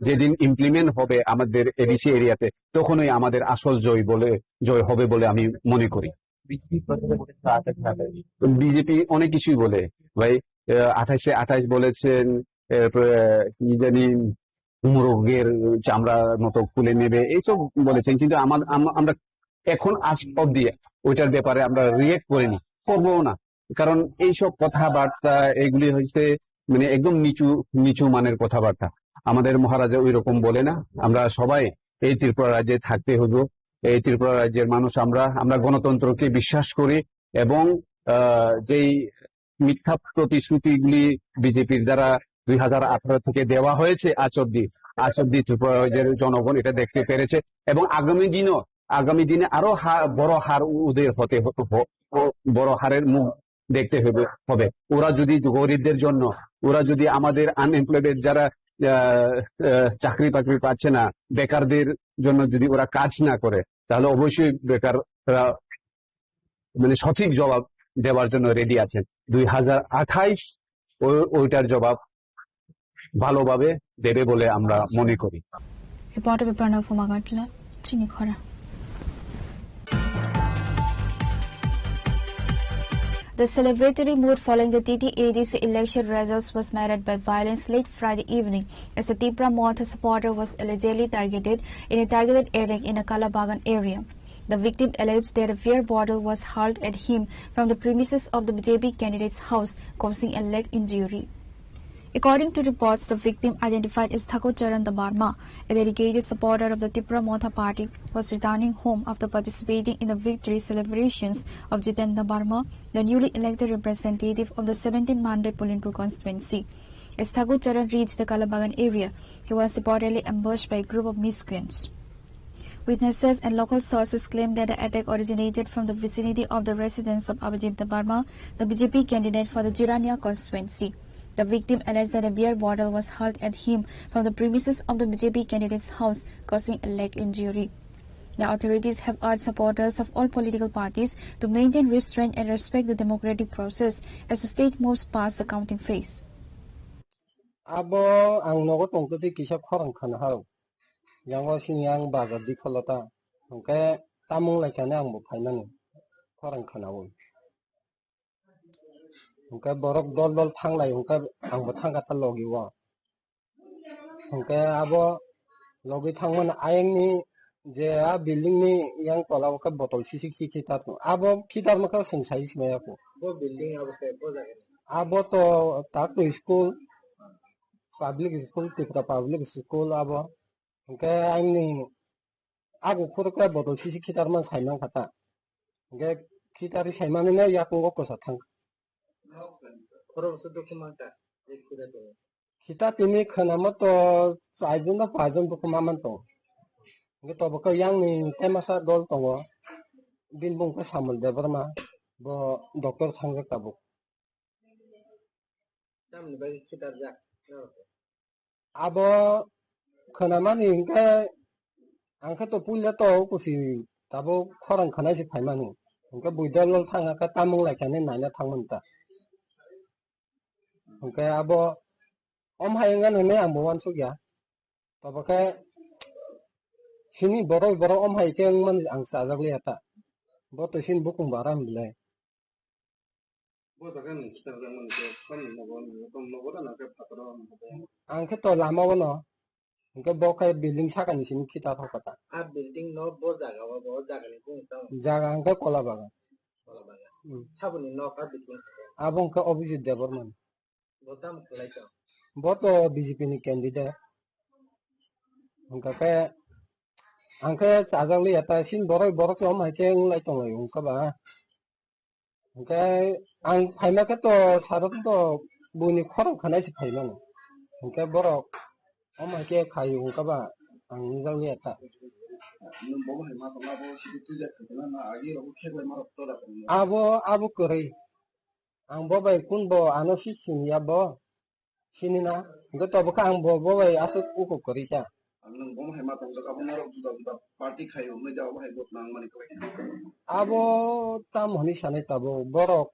যেদিন ইমপ্লিমেন্ট হবে আমাদের এডিসি এরিয়াতে তখনই আমাদের আসল জয় হবে বলে আমি মনে করি বিজেপি অনেক কিছুই বলে ভাই 28 বলেছেন কি জানি মুরগের চামড়ার মতো খুলে নেবে এইসব বলেছেন কিন্তু আমরা এখন আজ অব্দি ওইটার ব্যাপারে আমরা রিয়েক্ট করবো না কারণ এইসব কথাবার্তা এগুলি হচ্ছে মানে একদম নিচু মানের কথাবার্তা আমাদের মহারাজা ওই রকম বলে না আমরা সবাই এই ত্রিপুরা রাজ্যে থাকতে হবো এই ত্রিপুরা রাজ্যের মানুষ আমরা গণতন্ত্রকে বিশ্বাস করি এবং যেই মিথ্যা প্রতিশ্রুতিগুলি বিজেপির দ্বারা 2018 থেকে দেওয়া হয়েছে আজ অব্দি ত্রিপুরা রাজ্যের জনগণ এটা দেখতে পেরেছে এবং আগামী দিনে আরো বড় হার উদয় হতে বড় হারের মুখ দেখতে হবে। ওরা যদি গরিবদের জন্য, ওরা যদি আমাদের আনএমপ্লয়েড যারা চাকরি বাকরি পাচ্ছে না, বেকারদের জন্য যদি ওরা কাজ না করে, তাহলে অবশ্যই বেকাররা মানে সঠিক জবাব দেওয়ার জন্য রেডি আছেন। 2028 ওইটার জবাব ভালোভাবে দেবে বলে আমরা মনে করি। Reporter Pranav from Agartala, Chinikhora. The celebratory mood following the TT-ADC election results was marred by violence late Friday evening as a Tripura Motha supporter was allegedly targeted in a targeted event in a Kalabagan area. The victim alleged that a beer bottle was hurled at him from the premises of the BJP candidate's house, causing a leg injury. According to reports, the victim, identified as Thakur Charan Barma, a dedicated supporter of the Tripura Motha party, was returning home after participating in the victory celebrations of Jitendra Barma, the newly elected representative of the 17 Mandai Pulindpur constituency. As Thakur Charan reached the Kalabagan area, he was reportedly ambushed by a group of miscreants. Witnesses and local sources claim that the attack originated from the vicinity of the residence of Abhijit Barma, the BJP candidate for the Jirania constituency. The victim alleged that a beer bottle was hurled at him from the premises of the BJP candidate's house, causing a leg injury. The authorities have urged supporters of all political parties to maintain restraint and respect the democratic process as the state moves past the counting phase. Abo ang nogo tongkoti kisa khorang khana haro. Yango sinyang baga dikholota. Ngke tamung laikane ang mo phainani. Khorang khana wo. Ngke borok dol thanglai ngke ang mo thangkata logi wa. Ngke abo logi thangman ayengni je a building ni yang tola ka botol sisi kita tu. Abo kita maka sengsai simaya ko. Bo building abo ke bo jaga. Abo to tak to school public school Tripura public school abo. Ngke ayengni aku khuru ka botol sisi kita man saimang kata. Ngke kita ri saimang ni ya ko ko sa thang. Kita tini khanama to saijun na pajon bu kumaman to. Nge to baka yang ni temasa dol to binbung ka samal de barma bo doctor thangga kabu. Tamni bai kita jak. Abo khanama ni ngke angka to pulya to kusi tabo khorang khana si phaimani. Ngke buidal thanga ka tamung laikane naina thangman ta. Ngke abo om hayengan ne ambo wan sugya tabaka sini boro om hay keng man ang sajagli ata bo to sin bukung baram bile bo to kan kita man ke kan no na ke patro ang ke to lama wono ngke bo kai building sa kan sin kita thokata a building no bo jaga ni kung ta jaga ang ke kola baga sabuni no ka building abong ka obviously development bodam khlaita boto BJP ni candidate angka sajangli ata sin borok so mai ke nglai tong lai ungka ba angka ang phaima ka to sarap to buni khorang khanai si phaima no angka borok omai ke khai ungka ba ang jangli ata abo kore ang bobai kun bo anosi chinya bo sinina goto baka ang bo bobai asuk uko korita nang bom hema tong ka bonaro juda party khayo me jaw bhai got nang mani ko abo tam honi sanai tabo borok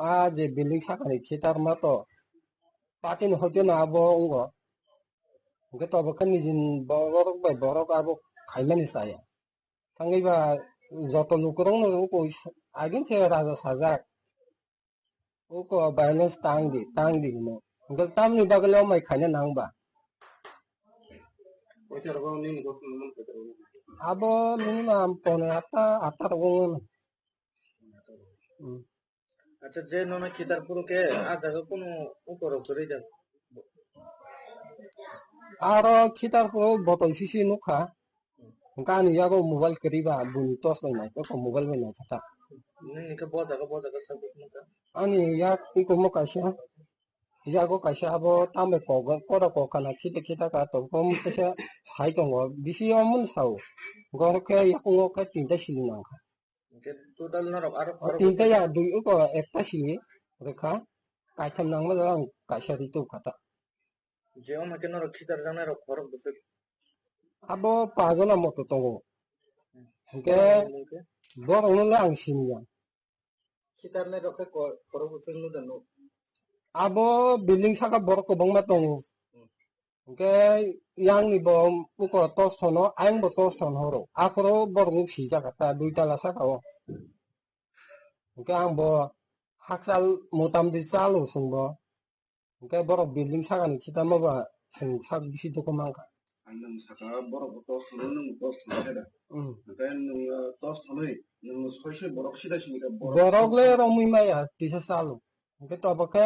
a je building sakani khitar mato party no hote na abo ungo goto baka nijin borok bai borok abo khaimani saya tangai ba joto lukurong no ko agin che raja sajak uko balance tangdi no ngol tamni bagalo mai khanya nangba abo minimum pone ata rongon acha je no na khitar puru ke a jaga kono upor kore ja aro khitar puru botol sisi nukha उनका नहीं यार वो mobile करीबा बुनी तोस में नहीं तो mobile में नहीं था नहीं इनका बहुत जगह सब इनका अनि यार इको मो कैसे यार को कैसे अब तामे को खाना kita का तो हम कैसे साइ तो बिसी अमन साउ गो के याको का तीनटा सिली ना इनके टोटल नरक आरो तीनटा या दुई को एकटा सिली रेखा काइथम नांग में रंग कैसे रितु खाता जेओ मके नरक खितर जाना रो फरक बसे अब पाजला मतो तो के बर उनले आं सिनिया खितर ने रखे फरक बसे नु दनो अब बिल्डिंग साका बर को बंगमा तो के yang ni bom uko tos tono aing bo tos ton horo afro bor ni sija kata duita la saka o ke ang bo haksal motam di salu sungbo ke bor building saka ni kita ma ba sing sak bisi to ko mangka nang saka bor bo tos tono nang tos tono da then tos tono nang soise borok sida sini ka borok le romui maya tisa salu ke to ba ke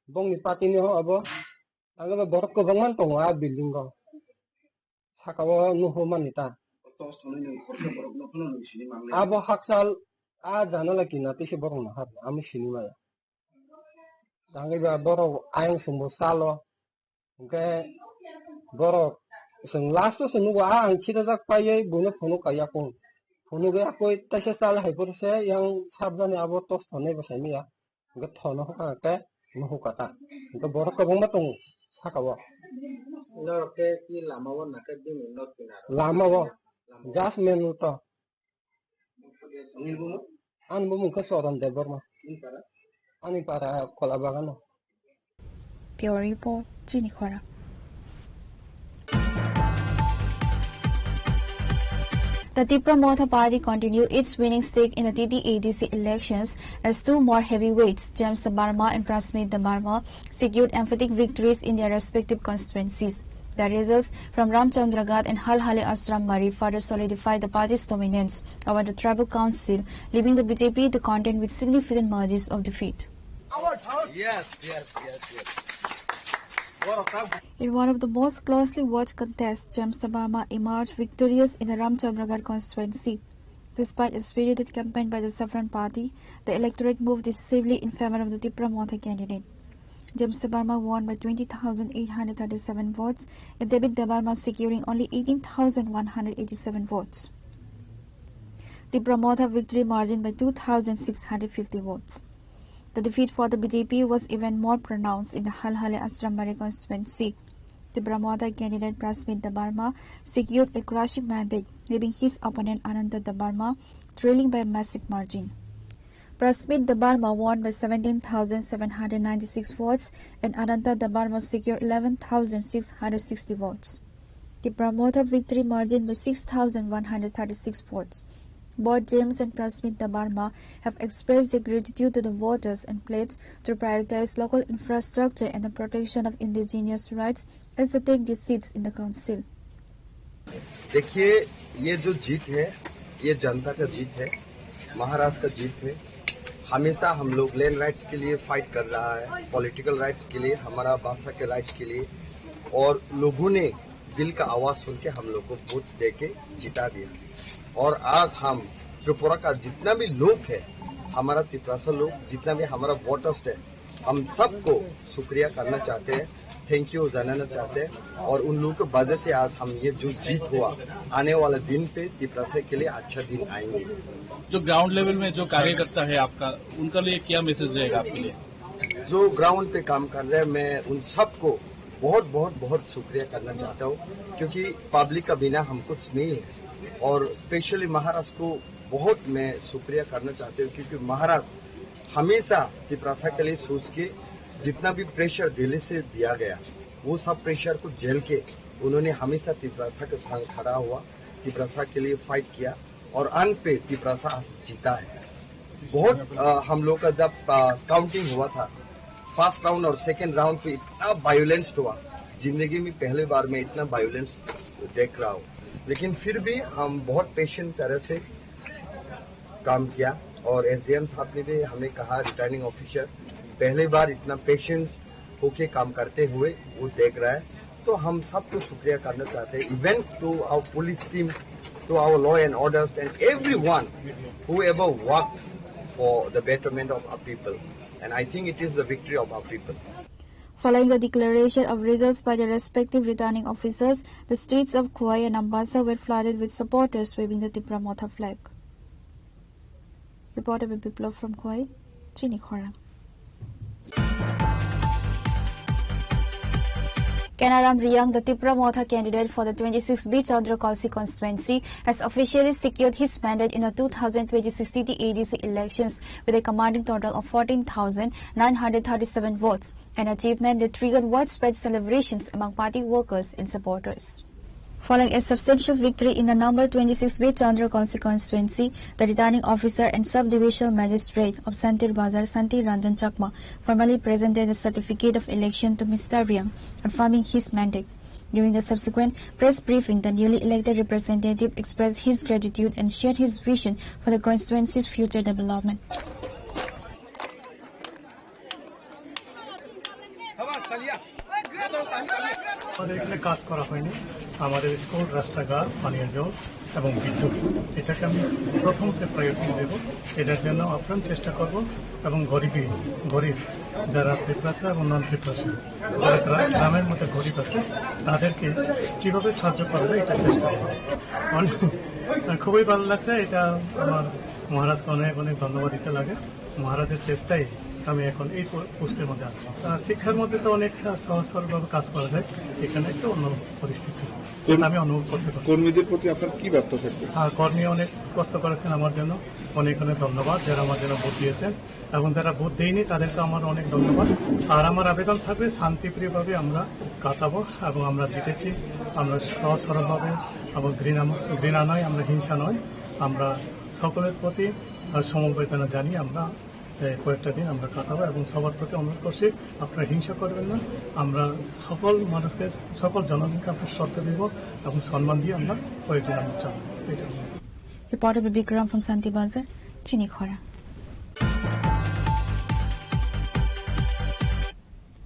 bong ni pati ni ho abo ang borok ko bangman to a building ko sakawa nuho manita tos tono nang khorcha borok no kono sini mangle abo haksal a janala kinati se borok na har ami sini maya tangi ba borok ayang sumbo salo ke borok sing last to sunu a ang kita jak paye buno phonu kaya ko phonu ga ko tase sal hai por se yang sabjane abo tos thone ba sai miya ke thono ka ke nuho kata to borok ko bangma tong sakawa no ke ki lama wa na ke din no kina lama wa just menu to ni bumo an bumo ka soran de borma ani para kolabagano Pure report, Jini Khora. The Tipra Motha Party continued its winning streak in the TT-ADC elections as two more heavyweights, James Tabarma and Prasmit Tabarma, secured emphatic victories in their respective constituencies. The results from Ramchandragat and Halhale Ashram Mari further solidified the party's dominance over the tribal council, leaving the BJP to contend with significant margins of defeat. Yes. In one of the most closely watched contests, James Tabarma emerged victorious in the Ramchandragat constituency. Despite a spirited campaign by the Saffron Party, the electorate moved decisively in favor of the Tipra Motha candidate. James Tabarma won by 20,837 votes, and David Tabarma securing only 18,187 votes. Tipra Motha victory margin by 2,650 votes. The defeat for the BJP was even more pronounced in the Halhale Ashram Mari constituency. The Brahmotha candidate Prasmit Tabarma secured a crushing mandate, leaving his opponent Ananta Tabarma trailing by a massive margin. Prasmit Tabarma won by 17,796 votes and Ananta Tabarma secured 11,660 votes. The Brahmotha victory margin was 6,136 votes. Both James and Prasmit Tabarma have expressed their gratitude to the voters and pledged to prioritize local infrastructure and the protection of indigenous rights as they take their seats in the council. देखिए ये जो जीत है ये जनता का जीत है, महाराष्ट्र का जीत है। हमेशा हम लोग लैंड राइट्स के लिए फाइट कर रहा है, पॉलिटिकल राइट्स के लिए, हमारा भाषा के राइट्स के लिए, और लोगों ने दिल का आवाज सुन के हम लोग को वोट देके जिता दिया। और आज हम त्रिपुरा का जितना भी लोग है, हमारा त्रिपुरा लोग जितना भी हमारा वोटर्स है, हम सबको शुक्रिया करना चाहते हैं, थैंक यू जानना चाहते हैं। और उन लोगों की वजह से आज हम ये जो जीत हुआ, आने वाले दिन पे त्रिपुरा के लिए अच्छा दिन आएंगे। जो ग्राउंड लेवल में जो कार्यकर्ता है आपका, उनका लिए क्या मैसेज रहेगा आपके लिए? जो ग्राउंड पे काम कर रहे हैं, मैं उन सबको बहुत बहुत बहुत शुक्रिया करना चाहता हूँ, क्योंकि पब्लिक का बिना हम कुछ नहीं है। और स्पेशली महाराष्ट्र को बहुत मैं शुक्रिया करना चाहता हूँ, क्योंकि महाराष्ट्र हमेशा त्रिपुरा के लिए सोच के जितना भी प्रेशर दिल्ली से दिया गया, वो सब प्रेशर को झेल के उन्होंने हमेशा त्रिपुरा के संग खड़ा हुआ, त्रिपुरा के लिए फाइट किया और अंत पे त्रिपुरा जीता है। बहुत हम लोग का जब काउंटिंग हुआ था, फर्स्ट राउंड और सेकेंड राउंड पे इतना वायोलेंस हुआ, जिंदगी में पहली बार मैं इतना वायोलेंस देख रहा हूँ। लेकिन फिर भी हम बहुत पेशेंट तरह से काम किया और एसडीएम साहब ने भी हमें कहा, रिटर्निंग ऑफिसर पहली बार इतना पेशेंस होके काम करते हुए वो देख रहा है। तो हम सबको शुक्रिया करना चाहते हैं, even to our police team, to our law and orders, and everyone who ever worked for the betterment of our people. And I think it is the victory of our people. Following the declaration of results by the respective returning officers, the streets of Khoi and Ambassa were flooded with supporters waving the Tipra Motha flag. Reporter by Biplov from Khoi, Chini Khora. Kenaram Riyang, the Tipra Motha candidate for the 26B Chandra Kalsi constituency, has officially secured his mandate in the 2026 TT-ADC elections with a commanding total of 14,937 votes, an achievement that triggered widespread celebrations among party workers and supporters. Following a substantial victory in the number 26B Chandra Kalsi constituency, the returning officer and sub-divisional magistrate of Santir Bazar, Santi Ranjan Chakma, formally presented a certificate of election to Mr. Riyang, confirming his mandate. During the subsequent press briefing, the newly elected representative expressed his gratitude and shared his vision for the constituency's future development. আমাদের এখানে কাজ করা হয়নি, আমাদের school, রাস্তাঘাট, পানীয় জল এবং বিদ্যুৎ, এটাকে আমি প্রথম প্রায়োরিটি দেব। এটার জন্য আপ্রাণ চেষ্টা করব এবং গরিব যারা ত্রিপ্রাসা এবং নন ত্রিপ্রাসা যারা গ্রামের মধ্যে গরিব আছে তাদেরকে কীভাবে সাহায্য করা যায় এটা চেষ্টা করব। খুবই ভালো লাগছে, এটা আমার মহারাজকে অনেক অনেক ধন্যবাদ দিতে লাগে। মহারাজের চেষ্টাই আমি এখন এই পোস্টের মধ্যে আছি। শিক্ষার মধ্যে তো অনেক সহজ সরলভাবে কাজ করা যায়, এখানে একটা অন্য পরিস্থিতি আমি অনুভব করতে পারি। কর্মীদের প্রতি আপনার কি বার্তা থাকবে? কর্মী অনেক কষ্ট করেছেন আমার জন্য, অনেক অনেক ধন্যবাদ যারা আমার জন্য ভোট দিয়েছেন, এবং যারা ভোট দেয়নি তাদেরকে আমার অনেক ধন্যবাদ। আর আমার আবেদন থাকবে শান্তিপ্রিয়ভাবে আমরা কাটাবো, এবং আমরা জিতেছি, আমরা সহজ সরলভাবে, এবং ঘৃণা নয়, আমরা হিংসা নয়, আমরা সকলের প্রতি সমবেদনা জানিয়ে আমরা কয়েকটা দিন আমরা কাটাবো, এবং সবার প্রতি অনুরোধ করছি আপনারা হিংসা করবেন না। আমরা সকল মানুষকে, সকল জনগণকে আমরা শ্রদ্ধা দেব এবং সম্মান দিয়ে আমরা কয়েকদিন আমরা চালাবো। এটা Reporter Bikram from Santi Bazar, Chini Khora.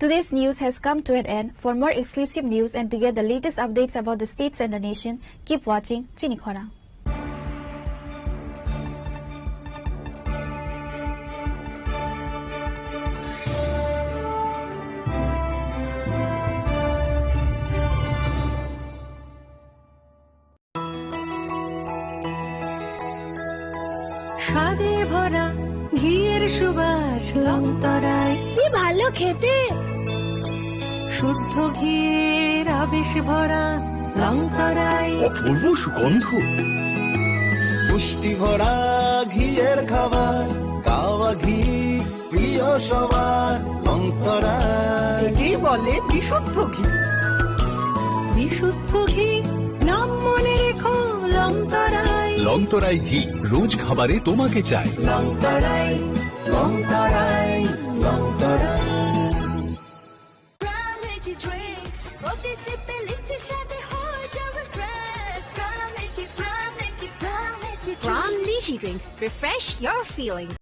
Today's news has come to an end. For more exclusive news and to get the latest updates about the states and the nation, keep watching Chini Khora. স্বাদে ভরা ঘিয়ের সুবাস লংতরায়, কি ভালো খেতে, শুদ্ধ ঘিয়ের আবেশ ভরা লংতরায়, অপূর্ব সুগন্ধ, পুষ্টি ভরা ঘিয়ের খাবার, গাওয়া ঘি প্রিয় সবার লংতরায়। একেই বলে বিশুদ্ধ ঘি। বিশুদ্ধ ঘি নাম মনে রেখো লংতরায়। লংতরাই ঘি রোজ খাবারে তোমাকে চাই। লংতরাই, লংতরাই, লংতরাই। From Lychee Drinks, refresh your feelings.